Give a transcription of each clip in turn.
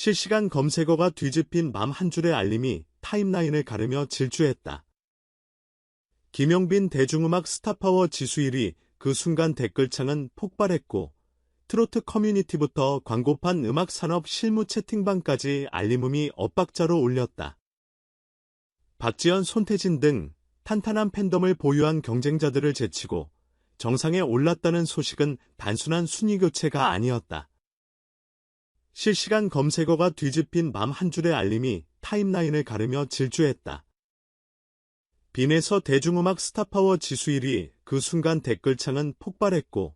실시간 검색어가 뒤집힌 밤 한 줄의 알림이 타임라인을 가르며 질주했다. 김용빈 대중음악 스타파워 지수 1위, 그 순간 댓글창은 폭발했고 트로트 커뮤니티부터 광고판 음악산업 실무 채팅방까지 알림음이 엇박자로 울렸다. 박지현, 손태진 등 탄탄한 팬덤을 보유한 경쟁자들을 제치고 정상에 올랐다는 소식은 단순한 순위 교체가 아니었다. 실시간 검색어가 뒤집힌 밤 한 줄의 알림이 타임라인을 가르며 질주했다. 빈에서 대중음악 스타파워 지수 1위, 그 순간 댓글창은 폭발했고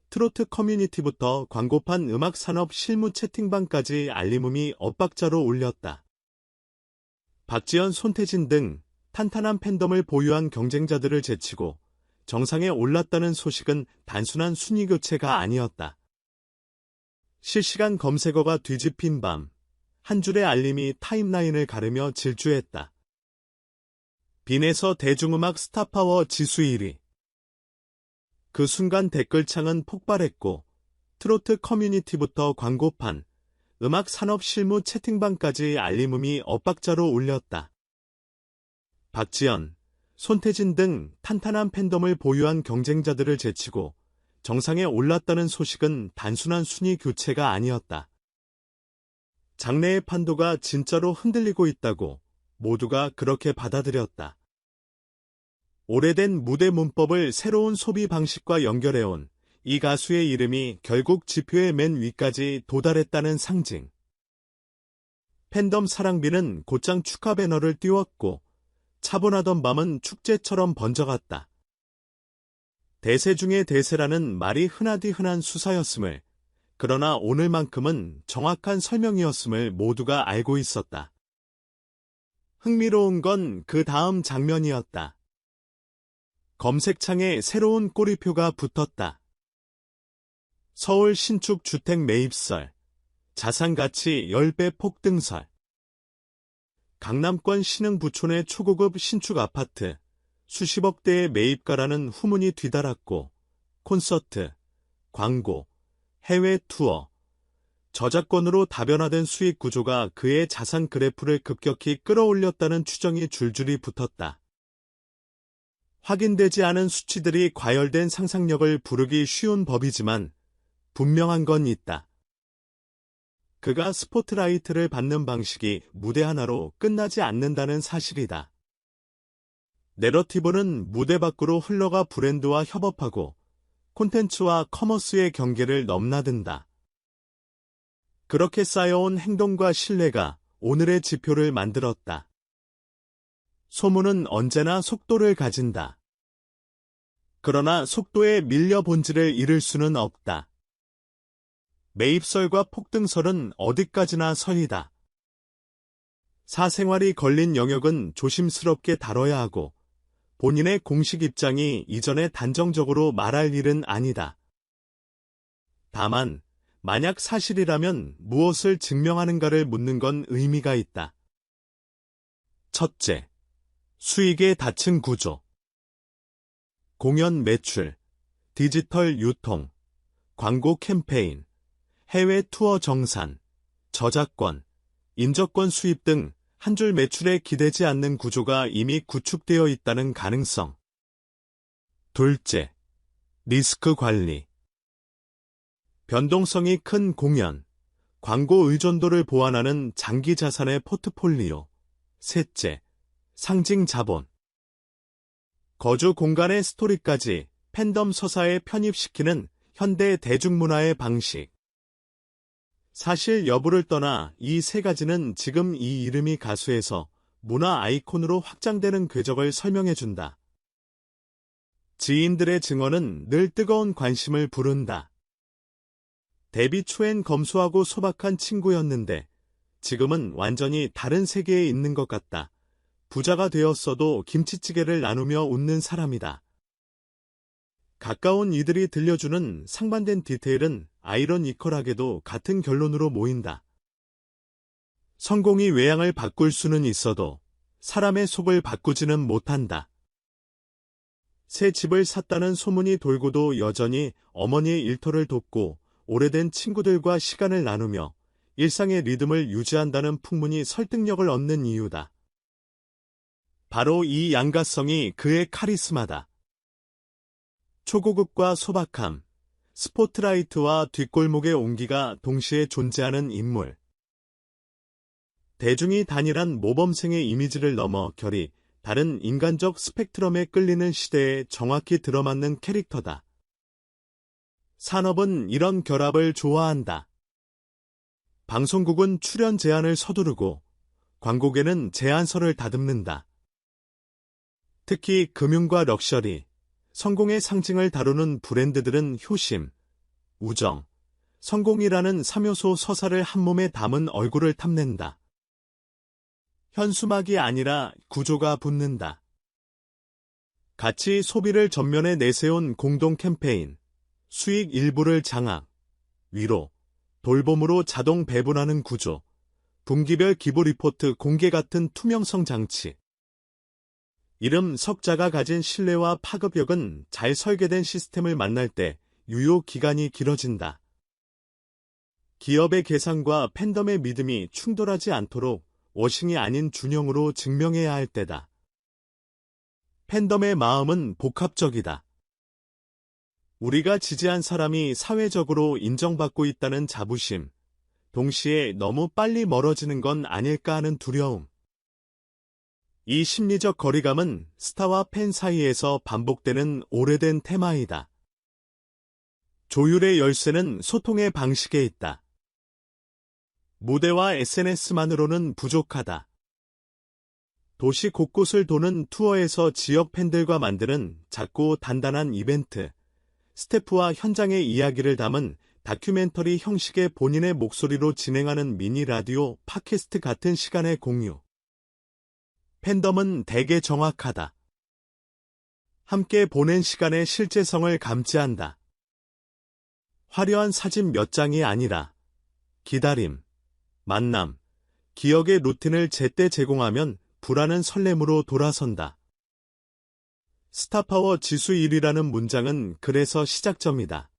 트로트 커뮤니티부터 광고판 음악산업 실무 채팅방까지 알림음이 엇박자로 울렸다. 박지현, 손태진 등 탄탄한 팬덤을 보유한 경쟁자들을 제치고 정상에 올랐다는 소식은 단순한 순위 교체가 아니었다. 실시간 검색어가 뒤집힌 밤, 한 줄의 알림이 타임라인을 가르며 질주했다. 빈에서 대중음악 스타파워 지수 1위. 그 순간 댓글창은 폭발했고 트로트 커뮤니티부터 광고판, 음악 산업 실무 채팅방까지 알림음이 엇박자로 울렸다. 박지현, 손태진 등 탄탄한 팬덤을 보유한 경쟁자들을 제치고 정상에 올랐다는 소식은 단순한 순위 교체가 아니었다. 장래의 판도가 진짜로 흔들리고 있다고 모두가 그렇게 받아들였다. 오래된 무대 문법을 새로운 소비 방식과 연결해온 이 가수의 이름이 결국 지표의 맨 위까지 도달했다는 상징. 팬덤 사랑비는 곧장 축하 배너를 띄웠고 차분하던 밤은 축제처럼 번져갔다. 대세 중의 대세라는 말이 흔하디 흔한 수사였음을, 그러나 오늘만큼은 정확한 설명이었음을 모두가 알고 있었다. 흥미로운 건 그 다음 장면이었다. 검색창에 새로운 꼬리표가 붙었다. 서울 신축 주택 매입설, 자산가치 10배 폭등설. 강남권 신흥부촌의 초고급 신축 아파트, 수십억 대의 매입가라는 후문이 뒤달았고 콘서트, 광고, 해외 투어, 저작권으로 다변화된 수익 구조가 그의 자산 그래프를 급격히 끌어올렸다는 추정이 줄줄이 붙었다. 확인되지 않은 수치들이 과열된 상상력을 부르기 쉬운 법이지만 분명한 건 있다. 그가 스포트라이트를 받는 방식이 무대 하나로 끝나지 않는다는 사실이다. 내러티브는 무대 밖으로 흘러가 브랜드와 협업하고 콘텐츠와 커머스의 경계를 넘나든다. 그렇게 쌓여온 행동과 신뢰가 오늘의 지표를 만들었다. 소문은 언제나 속도를 가진다. 그러나 속도에 밀려 본질을 잃을 수는 없다. 매입설과 폭등설은 어디까지나 선이다. 사생활이 걸린 영역은 조심스럽게 다뤄야 하고 본인의 공식 입장이 이전에 단정적으로 말할 일은 아니다. 다만 만약 사실이라면 무엇을 증명하는가를 묻는 건 의미가 있다. 첫째, 수익의 닫힌 구조. 공연 매출, 디지털 유통, 광고 캠페인, 해외 투어 정산, 저작권, 인저권 수입 등 한 줄 매출에 기대지 않는 구조가 이미 구축되어 있다는 가능성. 둘째, 리스크 관리. 변동성이 큰 공연, 광고 의존도를 보완하는 장기 자산의 포트폴리오. 셋째, 상징 자본. 거주 공간의 스토리까지 팬덤 서사에 편입시키는 현대 대중문화의 방식. 사실 여부를 떠나 이 세 가지는 지금 이 이름이 가수에서 문화 아이콘으로 확장되는 궤적을 설명해준다. 지인들의 증언은 늘 뜨거운 관심을 부른다. 데뷔 초엔 검소하고 소박한 친구였는데 지금은 완전히 다른 세계에 있는 것 같다. 부자가 되었어도 김치찌개를 나누며 웃는 사람이다. 가까운 이들이 들려주는 상반된 디테일은 아이러니컬하게도 같은 결론으로 모인다. 성공이 외양을 바꿀 수는 있어도 사람의 속을 바꾸지는 못한다. 새 집을 샀다는 소문이 돌고도 여전히 어머니의 일터를 돕고 오래된 친구들과 시간을 나누며 일상의 리듬을 유지한다는 풍문이 설득력을 얻는 이유다. 바로 이 양가성이 그의 카리스마다. 초고급과 소박함, 스포트라이트와 뒷골목의 온기가 동시에 존재하는 인물. 대중이 단일한 모범생의 이미지를 넘어 결이 다른 인간적 스펙트럼에 끌리는 시대에 정확히 들어맞는 캐릭터다. 산업은 이런 결합을 좋아한다. 방송국은 출연 제안을 서두르고 광고계는 제안서를 다듬는다. 특히 금융과 럭셔리, 성공의 상징을 다루는 브랜드들은 효심, 우정, 성공이라는 3요소 서사를 한몸에 담은 얼굴을 탐낸다. 현수막이 아니라 구조가 붙는다. 가치 소비를 전면에 내세운 공동 캠페인, 수익 일부를 장악, 위로, 돌봄으로 자동 배분하는 구조, 분기별 기부 리포트 공개 같은 투명성 장치. 이름 석자가 가진 신뢰와 파급력은 잘 설계된 시스템을 만날 때 유효 기간이 길어진다. 기업의 계산과 팬덤의 믿음이 충돌하지 않도록 워싱이 아닌 준영으로 증명해야 할 때다. 팬덤의 마음은 복합적이다. 우리가 지지한 사람이 사회적으로 인정받고 있다는 자부심, 동시에 너무 빨리 멀어지는 건 아닐까 하는 두려움. 이 심리적 거리감은 스타와 팬 사이에서 반복되는 오래된 테마이다. 조율의 열쇠는 소통의 방식에 있다. 무대와 SNS만으로는 부족하다. 도시 곳곳을 도는 투어에서 지역 팬들과 만드는 작고 단단한 이벤트, 스태프와 현장의 이야기를 담은 다큐멘터리 형식의 본인의 목소리로 진행하는 미니 라디오, 팟캐스트 같은 시간의 공유. 팬덤은 대개 정확하다. 함께 보낸 시간의 실제성을 감지한다. 화려한 사진 몇 장이 아니라 기다림, 만남, 기억의 루틴을 제때 제공하면 불안은 설렘으로 돌아선다. 스타파워 지수 1위라는 문장은 그래서 시작점이다.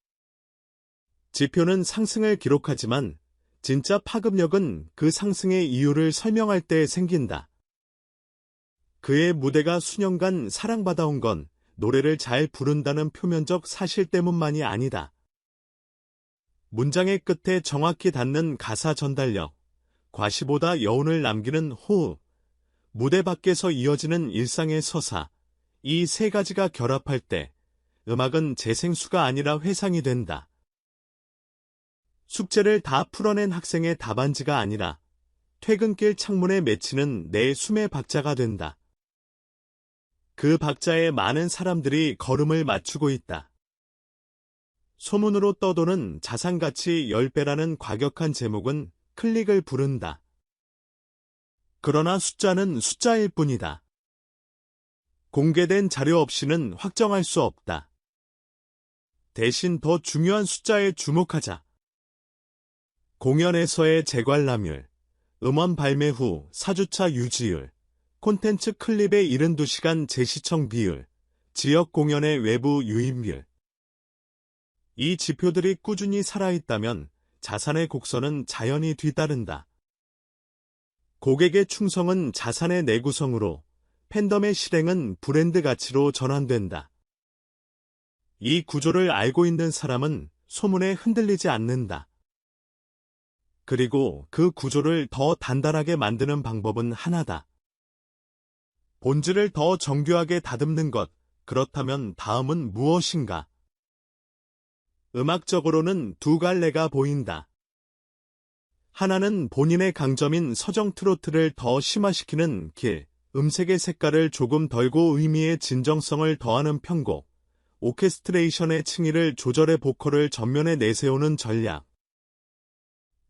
지표는 상승을 기록하지만 진짜 파급력은 그 상승의 이유를 설명할 때 생긴다. 그의 무대가 수년간 사랑받아온 건 노래를 잘 부른다는 표면적 사실 때문만이 아니다. 문장의 끝에 정확히 닿는 가사 전달력, 과시보다 여운을 남기는 호흡, 무대 밖에서 이어지는 일상의 서사, 이 세 가지가 결합할 때 음악은 재생수가 아니라 회상이 된다. 숙제를 다 풀어낸 학생의 답안지가 아니라 퇴근길 창문에 맺히는 내 숨의 박자가 된다. 그 박자에 많은 사람들이 걸음을 맞추고 있다. 소문으로 떠도는 자산가치 10배라는 과격한 제목은 클릭을 부른다. 그러나 숫자는 숫자일 뿐이다. 공개된 자료 없이는 확정할 수 없다. 대신 더 중요한 숫자에 주목하자. 공연에서의 재관람률, 음원 발매 후 4주차 유지율, 콘텐츠 클립의 72시간 재시청 비율, 지역 공연의 외부 유입률. 이 지표들이 꾸준히 살아있다면 자산의 곡선은 자연히 뒤따른다. 고객의 충성은 자산의 내구성으로, 팬덤의 실행은 브랜드 가치로 전환된다. 이 구조를 알고 있는 사람은 소문에 흔들리지 않는다. 그리고 그 구조를 더 단단하게 만드는 방법은 하나다. 본질을 더 정교하게 다듬는 것, 그렇다면 다음은 무엇인가? 음악적으로는 두 갈래가 보인다. 하나는 본인의 강점인 서정 트로트를 더 심화시키는 길, 음색의 색깔을 조금 덜고 의미의 진정성을 더하는 편곡, 오케스트레이션의 층위를 조절해 보컬을 전면에 내세우는 전략.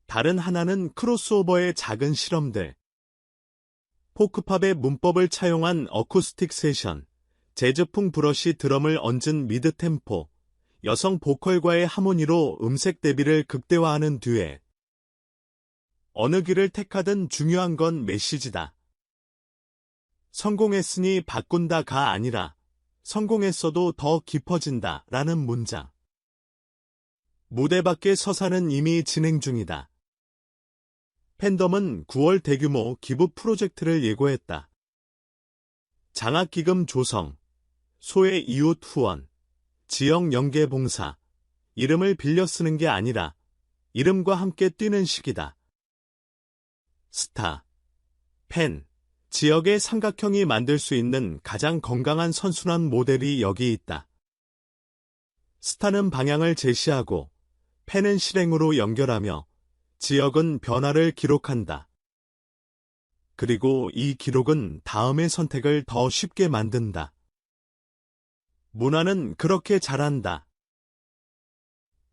다른 하나는 크로스오버의 작은 실험들. 포크팝의 문법을 차용한 어쿠스틱 세션, 재즈풍 브러쉬 드럼을 얹은 미드템포, 여성 보컬과의 하모니로 음색 대비를 극대화하는 듀엣. 어느 길을 택하든 중요한 건 메시지다. 성공했으니 바꾼다가 아니라 성공했어도 더 깊어진다 라는 문장. 무대 밖의 서사는 이미 진행 중이다. 팬덤은 9월 대규모 기부 프로젝트를 예고했다. 장학기금 조성, 소외 이웃 후원, 지역 연계 봉사, 이름을 빌려 쓰는 게 아니라 이름과 함께 뛰는 시기다. 스타, 팬, 지역의 삼각형이 만들 수 있는 가장 건강한 선순환 모델이 여기 있다. 스타는 방향을 제시하고 팬은 실행으로 연결하며 지역은 변화를 기록한다. 그리고 이 기록은 다음의 선택을 더 쉽게 만든다. 문화는 그렇게 자란다.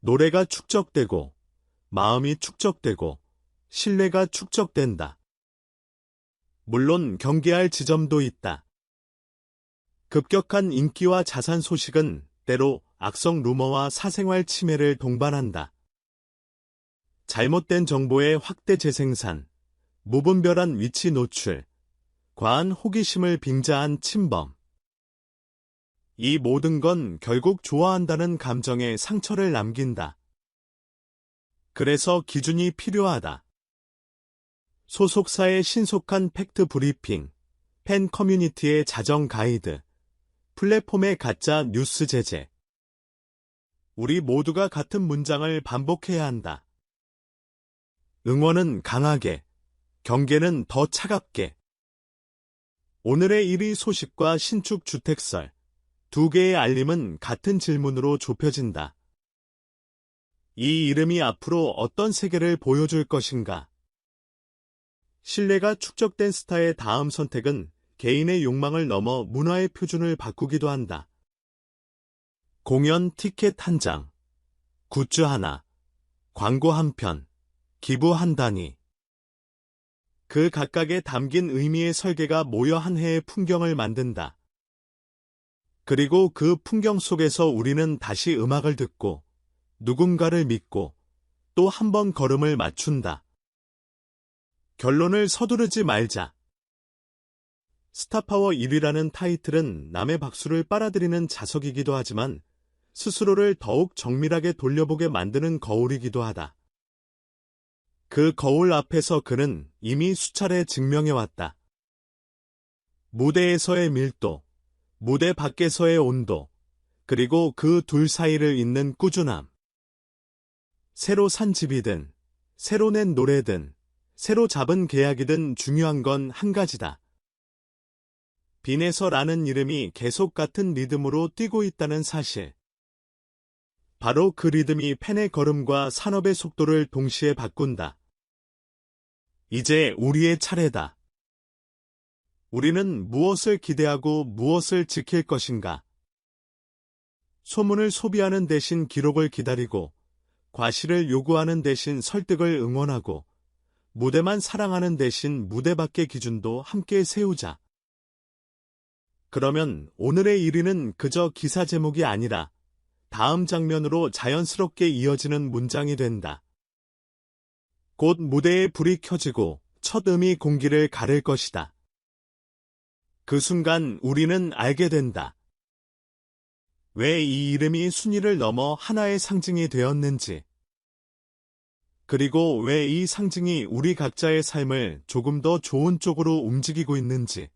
노래가 축적되고, 마음이 축적되고, 신뢰가 축적된다. 물론 경계할 지점도 있다. 급격한 인기와 자산 소식은 때로 악성 루머와 사생활 침해를 동반한다. 잘못된 정보의 확대 재생산, 무분별한 위치 노출, 과한 호기심을 빙자한 침범. 이 모든 건 결국 좋아한다는 감정에 상처를 남긴다. 그래서 기준이 필요하다. 소속사의 신속한 팩트 브리핑, 팬 커뮤니티의 자정 가이드, 플랫폼의 가짜 뉴스 제재. 우리 모두가 같은 문장을 반복해야 한다. 응원은 강하게, 경계는 더 차갑게. 오늘의 1위 소식과 신축 주택설, 두 개의 알림은 같은 질문으로 좁혀진다. 이 이름이 앞으로 어떤 세계를 보여줄 것인가? 신뢰가 축적된 스타의 다음 선택은 개인의 욕망을 넘어 문화의 표준을 바꾸기도 한다. 공연 티켓 한 장, 굿즈 하나, 광고 한 편, 기부 한 단위. 그 각각에 담긴 의미의 설계가 모여 한 해의 풍경을 만든다. 그리고 그 풍경 속에서 우리는 다시 음악을 듣고, 누군가를 믿고, 또 한 번 걸음을 맞춘다. 결론을 서두르지 말자. 스타파워 1위라는 타이틀은 남의 박수를 빨아들이는 자석이기도 하지만 스스로를 더욱 정밀하게 돌려보게 만드는 거울이기도 하다. 그 거울 앞에서 그는 이미 수차례 증명해왔다. 무대에서의 밀도, 무대 밖에서의 온도, 그리고 그 둘 사이를 잇는 꾸준함. 새로 산 집이든, 새로 낸 노래든, 새로 잡은 계약이든 중요한 건 한 가지다. 빈에서라는 이름이 계속 같은 리듬으로 뛰고 있다는 사실. 바로 그 리듬이 팬의 걸음과 산업의 속도를 동시에 바꾼다. 이제 우리의 차례다. 우리는 무엇을 기대하고 무엇을 지킬 것인가? 소문을 소비하는 대신 기록을 기다리고, 과시를 요구하는 대신 설득을 응원하고, 무대만 사랑하는 대신 무대 밖의 기준도 함께 세우자. 그러면 오늘의 1위는 그저 기사 제목이 아니라 다음 장면으로 자연스럽게 이어지는 문장이 된다. 곧 무대에 불이 켜지고 첫 음이 공기를 가를 것이다. 그 순간 우리는 알게 된다. 왜 이 이름이 순위를 넘어 하나의 상징이 되었는지. 그리고 왜 이 상징이 우리 각자의 삶을 조금 더 좋은 쪽으로 움직이고 있는지.